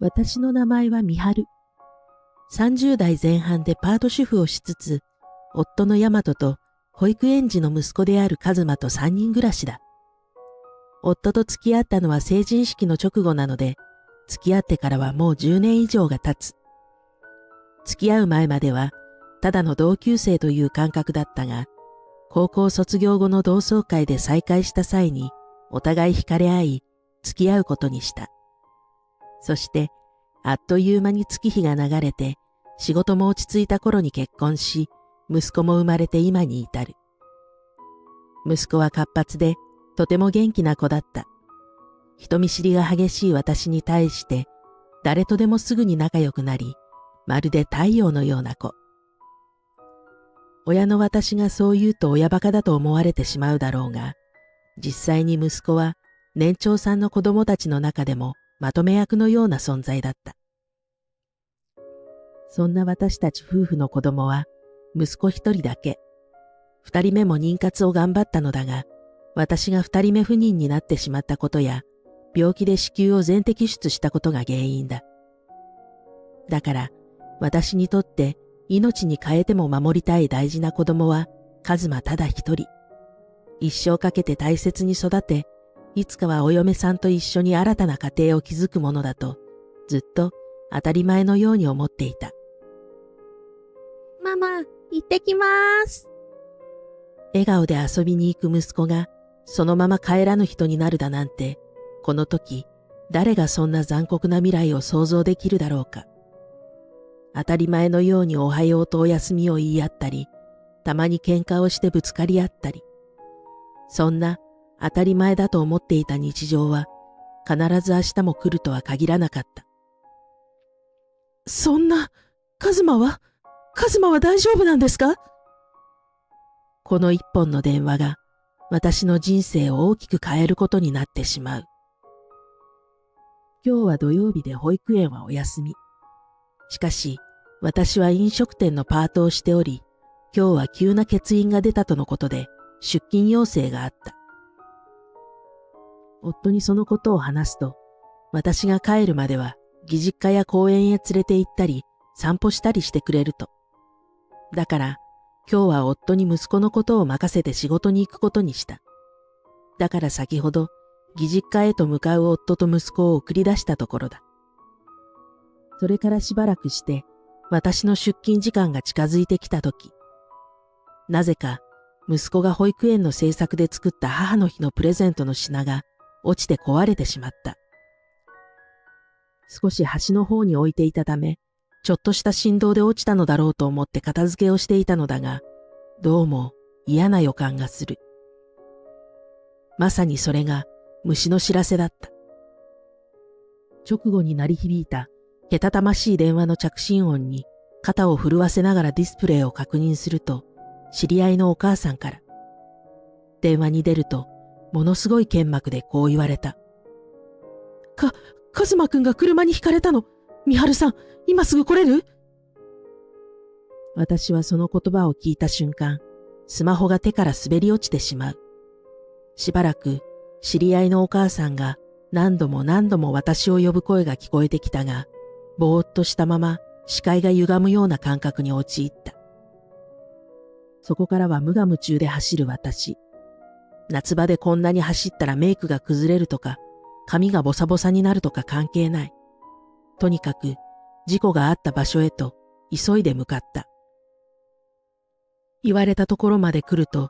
私の名前は美春。30代前半でパート主婦をしつつ、夫の大和と保育園児の息子である一馬と3人暮らしだ。夫と付き合ったのは成人式の直後なので、付き合ってからはもう10年以上が経つ。付き合う前までは、ただの同級生という感覚だったが、高校卒業後の同窓会で再会した際に、お互い惹かれ合い、付き合うことにした。そして、あっという間に月日が流れて、仕事も落ち着いた頃に結婚し、息子も生まれて今に至る。息子は活発で、とても元気な子だった。人見知りが激しい私に対して、誰とでもすぐに仲良くなり、まるで太陽のような子。親の私がそう言うと親バカだと思われてしまうだろうが、実際に息子は年長さんの子供たちの中でもまとめ役のような存在だった。そんな私たち夫婦の子供は息子一人だけ。二人目も妊活を頑張ったのだが、私が二人目不妊になってしまったことや、病気で子宮を全摘出したことが原因だ。だから、私にとって命に変えても守りたい大事な子供は、一馬ただ一人。一生かけて大切に育て、いつかはお嫁さんと一緒に新たな家庭を築くものだと、ずっと当たり前のように思っていた。ママ、行ってきまーす。笑顔で遊びに行く息子が、そのまま帰らぬ人になるだなんて、この時、誰がそんな残酷な未来を想像できるだろうか。当たり前のようにおはようとお休みを言い合ったり、たまに喧嘩をしてぶつかり合ったり、そんな当たり前だと思っていた日常は、必ず明日も来るとは限らなかった。そんな、一馬は大丈夫なんですか？この一本の電話が、私の人生を大きく変えることになってしまう。今日は土曜日で保育園はお休み。しかし、私は飲食店のパートをしており、今日は急な欠員が出たとのことで、出勤要請があった。夫にそのことを話すと、私が帰るまでは、義実家や公園へ連れて行ったり、散歩したりしてくれると。だから、今日は夫に息子のことを任せて仕事に行くことにした。だから先ほど、義実家へと向かう夫と息子を送り出したところだ。それからしばらくして、私の出勤時間が近づいてきたとき、なぜか息子が保育園の制作で作った母の日のプレゼントの品が落ちて壊れてしまった。少し端の方に置いていたため、ちょっとした振動で落ちたのだろうと思って片付けをしていたのだが、どうも嫌な予感がする。まさにそれが虫の知らせだった。直後に鳴り響いたけたたましい電話の着信音に肩を震わせながらディスプレイを確認すると、知り合いのお母さんから。電話に出ると、ものすごい剣幕でこう言われた。一馬くんが車にひかれたの。美春さん、今すぐ来れる？私はその言葉を聞いた瞬間、スマホが手から滑り落ちてしまう。しばらく知り合いのお母さんが何度も私を呼ぶ声が聞こえてきたが、ぼーっとしたまま視界が歪むような感覚に陥った。そこからは無我夢中で走る私。夏場でこんなに走ったらメイクが崩れるとか、髪がボサボサになるとか関係ない。とにかく事故があった場所へと急いで向かった。言われたところまで来ると、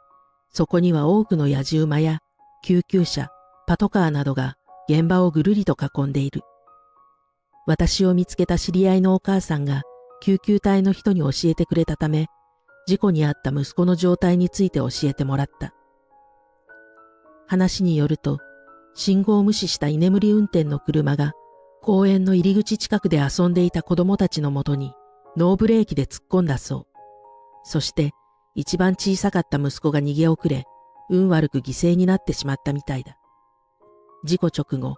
そこには多くの野じ馬や救急車、パトカーなどが現場をぐるりと囲んでいる。私を見つけた知り合いのお母さんが救急隊の人に教えてくれたため、事故に遭った息子の状態について教えてもらった。話によると、信号を無視した居眠り運転の車が公園の入り口近くで遊んでいた子供たちのもとにノーブレーキで突っ込んだそう。そして一番小さかった息子が逃げ遅れ、運悪く犠牲になってしまったみたいだ。事故直後、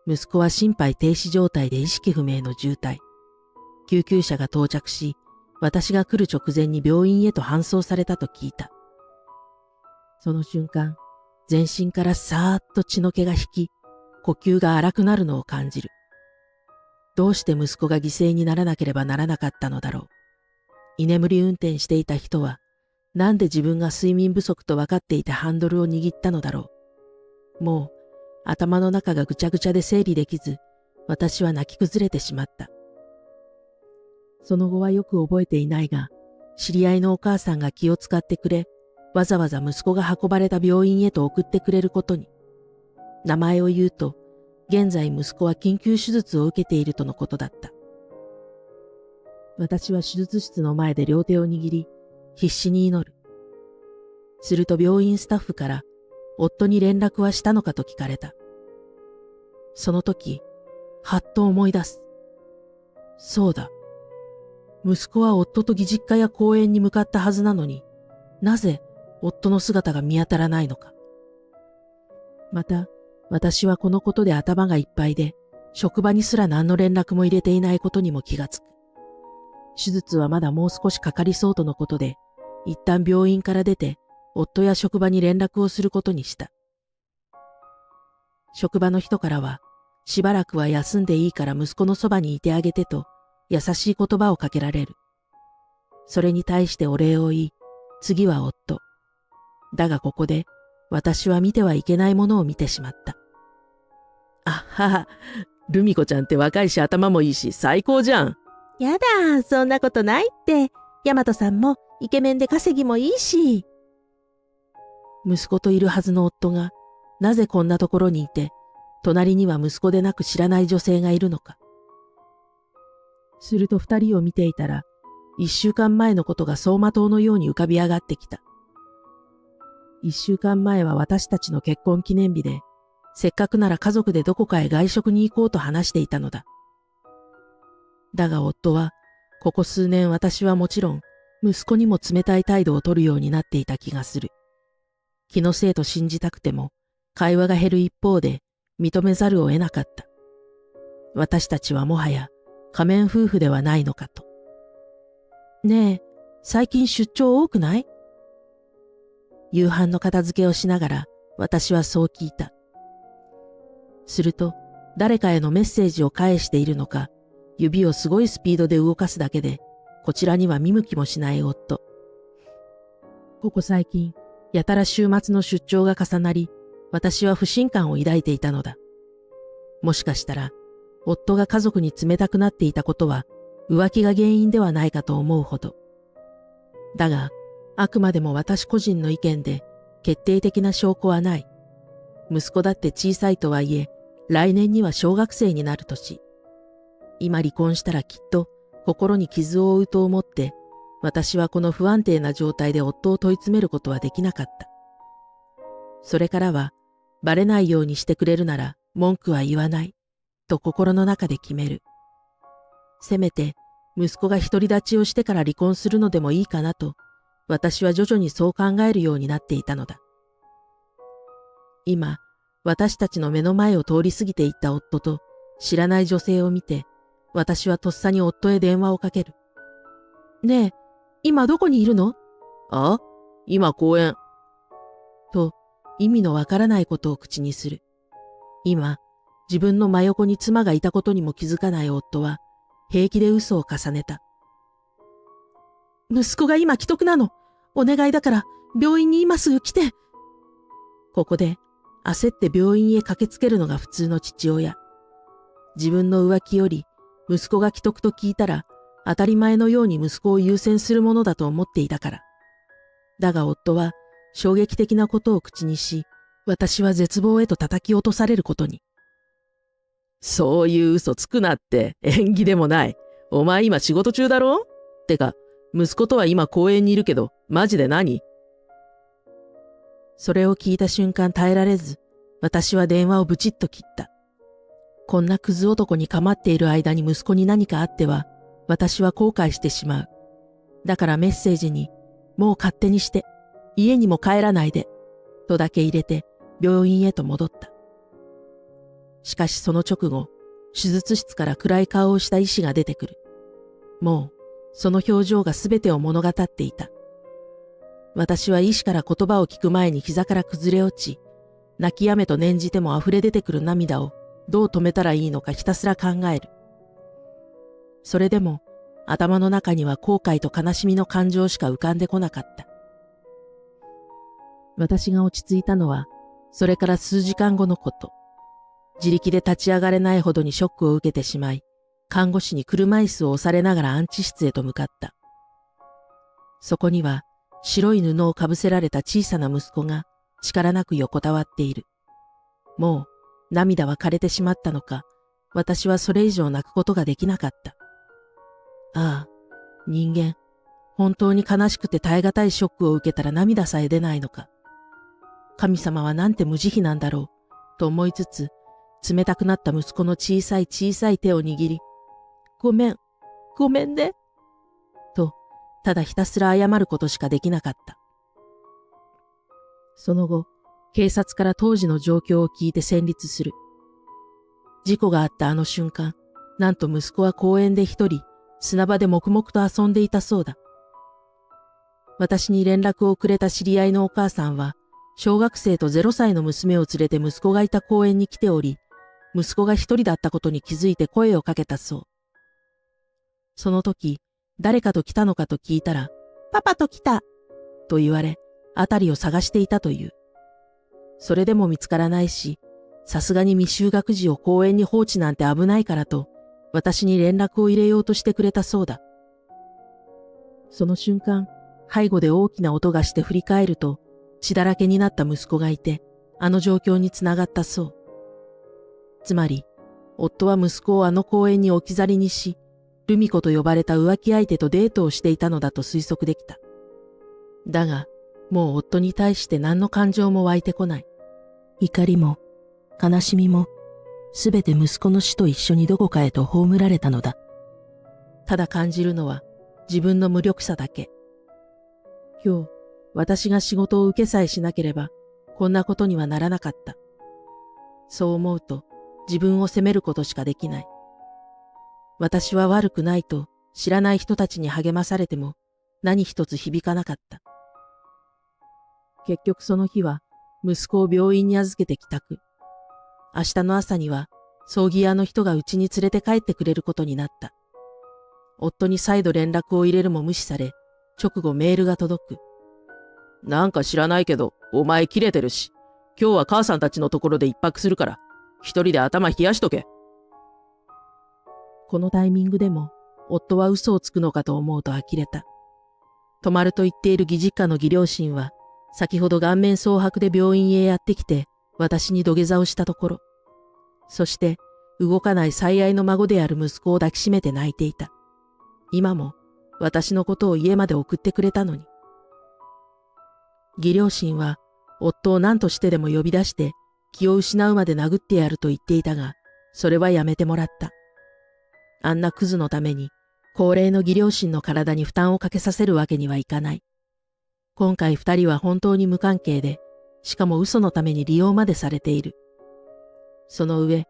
息子は心肺停止状態で意識不明の重体。救急車が到着し、私が来る直前に病院へと搬送されたと聞いた。その瞬間、全身からさーっと血の気が引き、呼吸が荒くなるのを感じる。どうして息子が犠牲にならなければならなかったのだろう。居眠り運転していた人は、なんで自分が睡眠不足と分かっていてハンドルを握ったのだろう。もう、頭の中がぐちゃぐちゃで整理できず、私は泣き崩れてしまった。その後はよく覚えていないが、知り合いのお母さんが気を使ってくれ、わざわざ息子が運ばれた病院へと送ってくれることに。名前を言うと、現在息子は緊急手術を受けているとのことだった。私は手術室の前で両手を握り、必死に祈る。すると病院スタッフから、夫に連絡はしたのかと聞かれた。その時、はっと思い出す。そうだ。息子は夫と義実家や公園に向かったはずなのに、なぜ夫の姿が見当たらないのか。また、私はこのことで頭がいっぱいで、職場にすら何の連絡も入れていないことにも気がつく。手術はまだもう少しかかりそうとのことで、一旦病院から出て、夫や職場に連絡をすることにした。職場の人からは、しばらくは休んでいいから息子のそばにいてあげてと、優しい言葉をかけられる。それに対してお礼を言い、次は夫。だがここで、私は見てはいけないものを見てしまった。あはは、ルミ子ちゃんって若いし頭もいいし最高じゃん。やだ、そんなことないって。ヤマトさんもイケメンで稼ぎもいいし。息子といるはずの夫が、なぜこんなところにいて、隣には息子でなく知らない女性がいるのか。すると二人を見ていたら、一週間前のことが走馬灯のように浮かび上がってきた。一週間前は私たちの結婚記念日で、せっかくなら家族でどこかへ外食に行こうと話していたのだ。だが夫は、ここ数年私はもちろん、息子にも冷たい態度を取るようになっていた気がする。気のせいと信じたくても、会話が減る一方で、認めざるを得なかった。私たちはもはや、仮面夫婦ではないのかと。ねえ、最近出張多くない？夕飯の片付けをしながら、私はそう聞いた。すると、誰かへのメッセージを返しているのか、指をすごいスピードで動かすだけで、こちらには見向きもしない夫。ここ最近、やたら週末の出張が重なり、私は不信感を抱いていたのだ。もしかしたら、夫が家族に冷たくなっていたことは、浮気が原因ではないかと思うほど。だが、あくまでも私個人の意見で、決定的な証拠はない。息子だって小さいとはいえ、来年には小学生になる年。今離婚したらきっと心に傷を負うと思って、私はこの不安定な状態で夫を問い詰めることはできなかった。それからは、バレないようにしてくれるなら文句は言わない、と心の中で決める。せめて、息子が独り立ちをしてから離婚するのでもいいかなと、私は徐々にそう考えるようになっていたのだ。今、私たちの目の前を通り過ぎていった夫と知らない女性を見て、私はとっさに夫へ電話をかける。ねえ、今どこにいるの？あ？今公園。と、意味のわからないことを口にする。今、自分の真横に妻がいたことにも気づかない夫は、平気で嘘を重ねた。息子が今危篤なの。お願いだから、病院に今すぐ来て。ここで、焦って病院へ駆けつけるのが普通の父親。自分の浮気より、息子が危篤と聞いたら、当たり前のように息子を優先するものだと思っていたから。だが夫は、衝撃的なことを口にし、私は絶望へと叩き落とされることに。そういう嘘つくなって、縁起でもない。お前今仕事中だろ？てか、息子とは今公園にいるけど、マジで何？それを聞いた瞬間耐えられず、私は電話をブチッと切った。こんなクズ男に構っている間に息子に何かあっては、私は後悔してしまう。だからメッセージに、もう勝手にして、家にも帰らないで、とだけ入れて、病院へと戻った。しかしその直後、手術室から暗い顔をした医師が出てくる。もう、その表情がすべてを物語っていた。私は医師から言葉を聞く前に膝から崩れ落ち、泣き止めと念じても溢れ出てくる涙をどう止めたらいいのかひたすら考える。それでも頭の中には後悔と悲しみの感情しか浮かんでこなかった。私が落ち着いたのは、それから数時間後のこと。自力で立ち上がれないほどにショックを受けてしまい、看護師に車椅子を押されながら安置室へと向かった。そこには白い布をかぶせられた小さな息子が力なく横たわっている。もう涙は枯れてしまったのか、私はそれ以上泣くことができなかった。ああ、人間、本当に悲しくて耐え難いショックを受けたら涙さえ出ないのか。神様はなんて無慈悲なんだろう、と思いつつ、冷たくなった息子の小さい小さい手を握り、ごめんね、と、ただひたすら謝ることしかできなかった。その後、警察から当時の状況を聞いて戦慄する。事故があったあの瞬間、なんと息子は公園で一人、砂場で黙々と遊んでいたそうだ。私に連絡をくれた知り合いのお母さんは、小学生と0歳の娘を連れて息子がいた公園に来ており、息子が一人だったことに気づいて声をかけたそう。その時、誰かと来たのかと聞いたら、パパと来た。と言われ、辺りを探していたという。それでも見つからないし、さすがに未就学児を公園に放置なんて危ないからと、私に連絡を入れようとしてくれたそうだ。その瞬間、背後で大きな音がして振り返ると、血だらけになった息子がいて、あの状況につながったそう。つまり、夫は息子をあの公園に置き去りにし、ルミ子と呼ばれた浮気相手とデートをしていたのだと推測できた。だが、もう夫に対して何の感情も湧いてこない。怒りも、悲しみも、すべて息子の死と一緒にどこかへと葬られたのだ。ただ感じるのは、自分の無力さだけ。今日、私が仕事を受けさえしなければ、こんなことにはならなかった。そう思うと、自分を責めることしかできない。私は悪くないと知らない人たちに励まされても何一つ響かなかった。結局その日は息子を病院に預けて帰宅。明日の朝には葬儀屋の人が家に連れて帰ってくれることになった。夫に再度連絡を入れるも無視され、直後メールが届く。なんか知らないけど、お前切れてるし、今日は母さんたちのところで一泊するから、一人で頭冷やしとけ。このタイミングでも、夫は嘘をつくのかと思うと呆れた。泊まると言っている義実家の義両親は、先ほど顔面蒼白で病院へやってきて、私に土下座をしたところ、そして、動かない最愛の孫である息子を抱きしめて泣いていた。今も、私のことを家まで送ってくれたのに。義両親は、夫を何としてでも呼び出して、気を失うまで殴ってやると言っていたが、それはやめてもらった。あんなクズのために、高齢の義両親の体に負担をかけさせるわけにはいかない。今回二人は本当に無関係で、しかも嘘のために利用までされている。その上、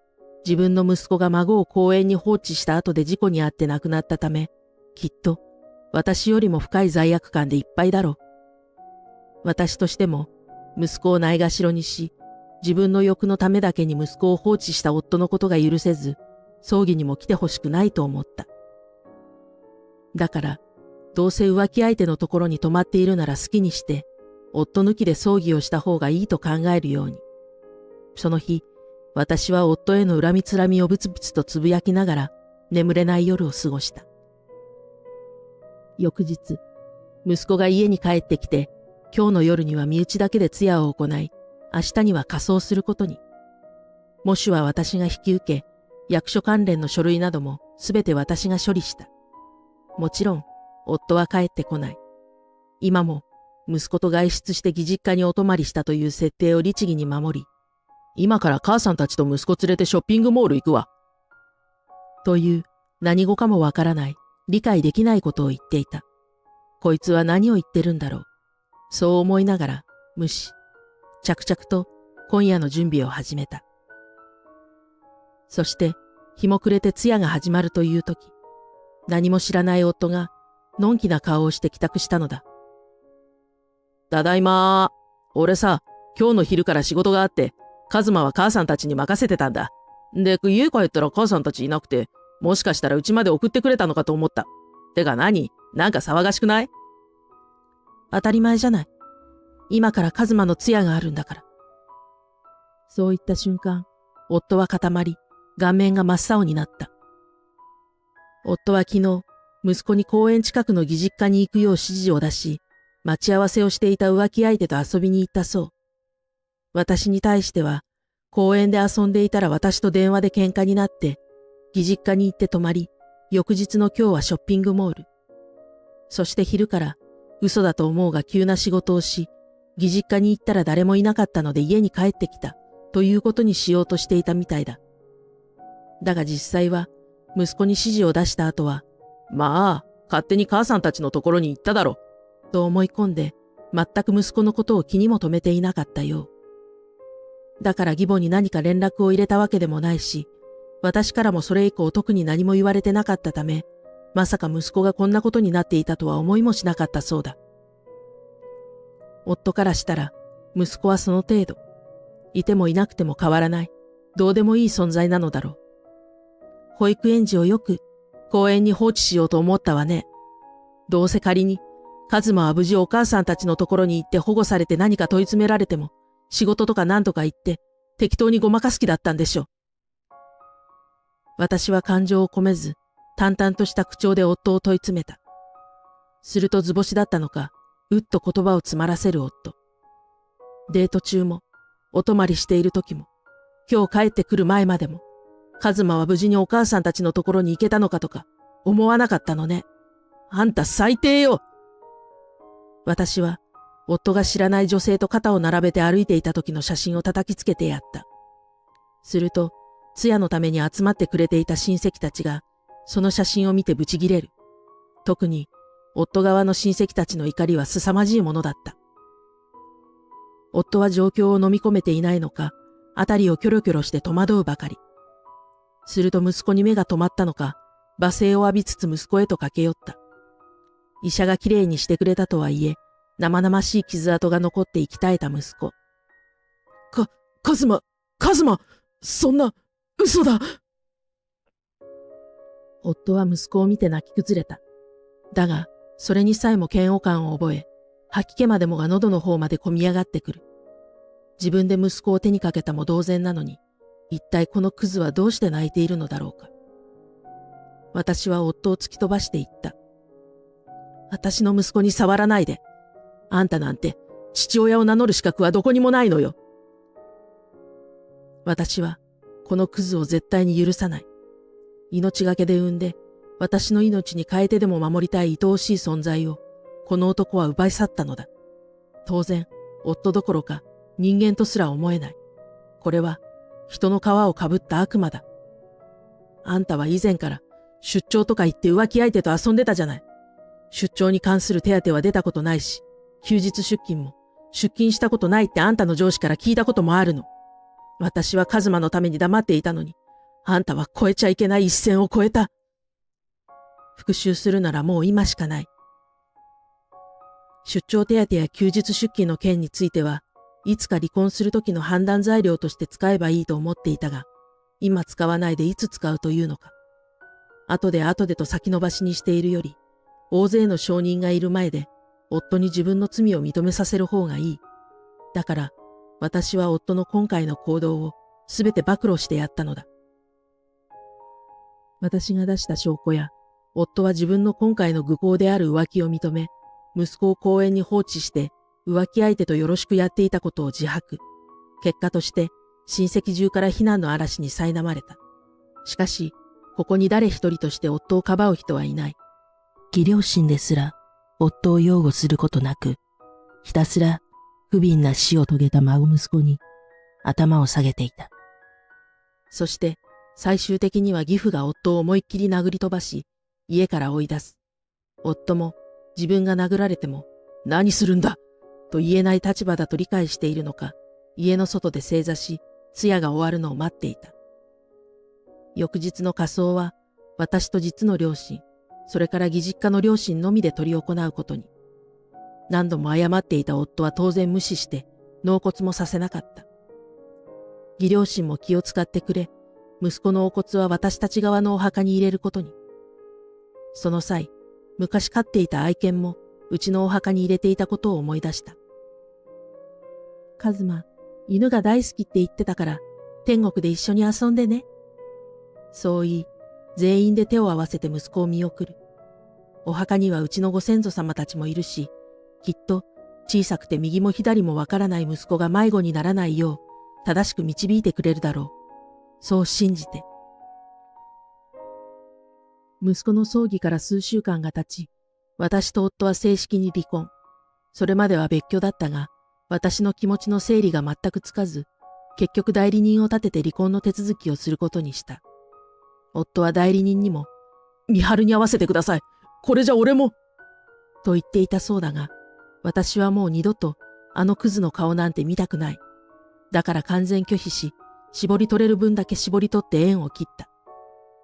自分の息子が孫を公園に放置した後で事故に遭って亡くなったため、きっと私よりも深い罪悪感でいっぱいだろう。私としても、息子をないがしろにし、自分の欲のためだけに息子を放置した夫のことが許せず、葬儀にも来てほしくないと思った。だから、どうせ浮気相手のところに泊まっているなら好きにして、夫抜きで葬儀をした方がいいと考えるように。その日、私は夫への恨みつらみをブツブツとつぶやきながら、眠れない夜を過ごした。翌日、息子が家に帰ってきて、今日の夜には身内だけで通夜を行い、明日には火葬することに。喪主は私が引き受け、役所関連の書類などもすべて私が処理した。もちろん、夫は帰ってこない。今も、息子と外出して義実家にお泊まりしたという設定を律儀に守り、今から母さんたちと息子連れてショッピングモール行くわ。という何語かもわからない、理解できないことを言っていた。こいつは何を言ってるんだろう。そう思いながら、無視。着々と今夜の準備を始めた。そして、日も暮れて通夜が始まるという時、何も知らない夫が、のんきな顔をして帰宅したのだ。ただいまー。俺さ、今日の昼から仕事があって、カズマは母さんたちに任せてたんだ。で、家帰ったら母さんたちいなくて、もしかしたらうちまで送ってくれたのかと思った。てか何？なんか騒がしくない？当たり前じゃない。今からカズマの通夜があるんだから。そう言った瞬間、夫は固まり、顔面が真っ青になった。夫は昨日、息子に公園近くの義実家に行くよう指示を出し、待ち合わせをしていた浮気相手と遊びに行ったそう。私に対しては、公園で遊んでいたら私と電話で喧嘩になって、義実家に行って泊まり、翌日の今日はショッピングモール。そして昼から、嘘だと思うが急な仕事をし、義実家に行ったら誰もいなかったので家に帰ってきた、ということにしようとしていたみたいだ。だが実際は、息子に指示を出した後は、まあ、勝手に母さんたちのところに行っただろ、と思い込んで、全く息子のことを気にも留めていなかったよう。だから義母に何か連絡を入れたわけでもないし、私からもそれ以降特に何も言われてなかったため、まさか息子がこんなことになっていたとは思いもしなかったそうだ。夫からしたら、息子はその程度。いてもいなくても変わらない、どうでもいい存在なのだろう。保育園児をよく公園に放置しようと思ったわね。どうせ仮に、カズマは無事お母さんたちのところに行って保護されて何か問い詰められても、仕事とか何とか言って適当にごまかす気だったんでしょう。私は感情を込めず、淡々とした口調で夫を問い詰めた。すると図星だったのか、うっと言葉を詰まらせる夫。デート中も、お泊まりしている時も、今日帰ってくる前までも、カズマは無事にお母さんたちのところに行けたのかとか、思わなかったのね。あんた最低よ。私は、夫が知らない女性と肩を並べて歩いていた時の写真を叩きつけてやった。すると、通夜のために集まってくれていた親戚たちが、その写真を見てブチギレる。特に、夫側の親戚たちの怒りは凄まじいものだった。夫は状況を飲み込めていないのか、あたりをキョロキョロして戸惑うばかり。すると息子に目が止まったのか、罵声を浴びつつ息子へと駆け寄った。医者がきれいにしてくれたとはいえ、生々しい傷跡が残って息絶えた息子。カズマ、そんな、嘘だ。夫は息子を見て泣き崩れた。だが、それにさえも嫌悪感を覚え、吐き気までもが喉の方までこみ上がってくる。自分で息子を手にかけたも同然なのに、一体このクズはどうして泣いているのだろうか。私は夫を突き飛ばして言った。私の息子に触らないで。あんたなんて父親を名乗る資格はどこにもないのよ。私はこのクズを絶対に許さない。命がけで産んで、私の命に変えてでも守りたい愛おしい存在を、この男は奪い去ったのだ。当然、夫どころか人間とすら思えない。これは人の皮をかぶった悪魔だ。あんたは以前から出張とか言って浮気相手と遊んでたじゃない。出張に関する手当は出たことないし、休日出勤も出勤したことないってあんたの上司から聞いたこともあるの。私はカズマのために黙っていたのに、あんたは越えちゃいけない一線を越えた。復讐するならもう今しかない。出張手当や休日出勤の件については、いつか離婚する時の判断材料として使えばいいと思っていたが、今使わないでいつ使うというのか。後でと先延ばしにしているより、大勢の証人がいる前で、夫に自分の罪を認めさせる方がいい。だから、私は夫の今回の行動をすべて暴露してやったのだ。私が出した証拠や、夫は自分の今回の愚行である浮気を認め、息子を公園に放置して浮気相手とよろしくやっていたことを自白。結果として親戚中から非難の嵐に苛まれた。しかし、ここに誰一人として夫をかばう人はいない。義両親ですら夫を擁護することなく、ひたすら不憫な死を遂げた孫息子に頭を下げていた。そして最終的には義父が夫を思いっきり殴り飛ばし、家から追い出す。夫も自分が殴られても何するんだと言えない立場だと理解しているのか、家の外で正座し、通夜が終わるのを待っていた。翌日の火葬は私と実の両親、それから義実家の両親のみで執り行うことに。何度も謝っていた夫は当然無視して納骨もさせなかった。義両親も気を使ってくれ、息子のお骨は私たち側のお墓に入れることに。その際、昔飼っていた愛犬もうちのお墓に入れていたことを思い出した。カズマ、犬が大好きって言ってたから、天国で一緒に遊んでね。そう言い、全員で手を合わせて息子を見送る。お墓にはうちのご先祖様たちもいるし、きっと小さくて右も左もわからない息子が迷子にならないよう、正しく導いてくれるだろう。そう信じて。息子の葬儀から数週間が経ち、私と夫は正式に離婚。それまでは別居だったが、私の気持ちの整理が全くつかず、結局代理人を立てて離婚の手続きをすることにした。夫は代理人にも、美晴に会わせてください。これじゃ俺も。と言っていたそうだが、私はもう二度とあのクズの顔なんて見たくない。だから完全拒否し、絞り取れる分だけ絞り取って縁を切った。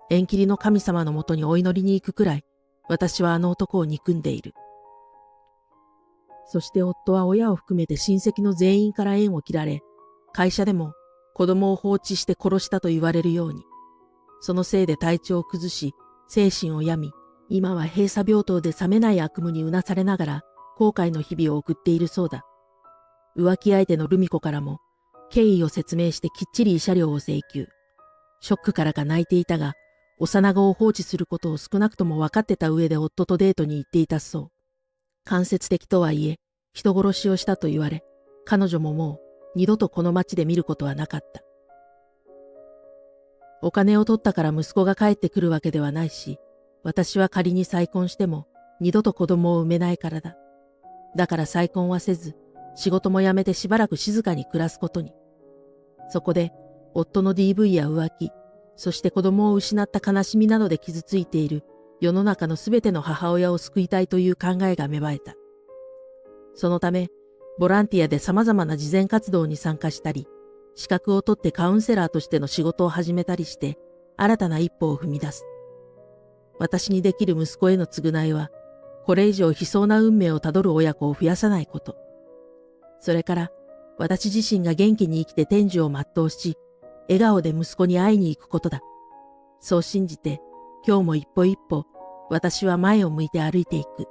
縁切りの神様のもとにお祈りに行くくらい、私はあの男を憎んでいる。そして夫は親を含めて親戚の全員から縁を切られ、会社でも子供を放置して殺したと言われるように、そのせいで体調を崩し、精神を病み、今は閉鎖病棟で冷めない悪夢にうなされながら後悔の日々を送っているそうだ。浮気相手のルミ子からも、経緯を説明してきっちり慰謝料を請求。ショックからか泣いていたが、幼子を放置することを少なくとも分かってた上で夫とデートに行っていたそう。間接的とはいえ、人殺しをしたと言われ、彼女ももう二度とこの町で見ることはなかった。お金を取ったから息子が帰ってくるわけではないし、私は仮に再婚しても二度と子供を産めないからだ。だから再婚はせず、仕事も辞めてしばらく静かに暮らすことに。そこで、夫の DV や浮気、そして子供を失った悲しみなどで傷ついている世の中のすべての母親を救いたいという考えが芽生えた。そのため、ボランティアで様々な慈善活動に参加したり、資格を取ってカウンセラーとしての仕事を始めたりして、新たな一歩を踏み出す。私にできる息子への償いは、これ以上悲壮な運命をたどる親子を増やさないこと。それから、私自身が元気に生きて天寿を全うし、笑顔で息子に会いに行くことだ。そう信じて、今日も一歩一歩、私は前を向いて歩いていく。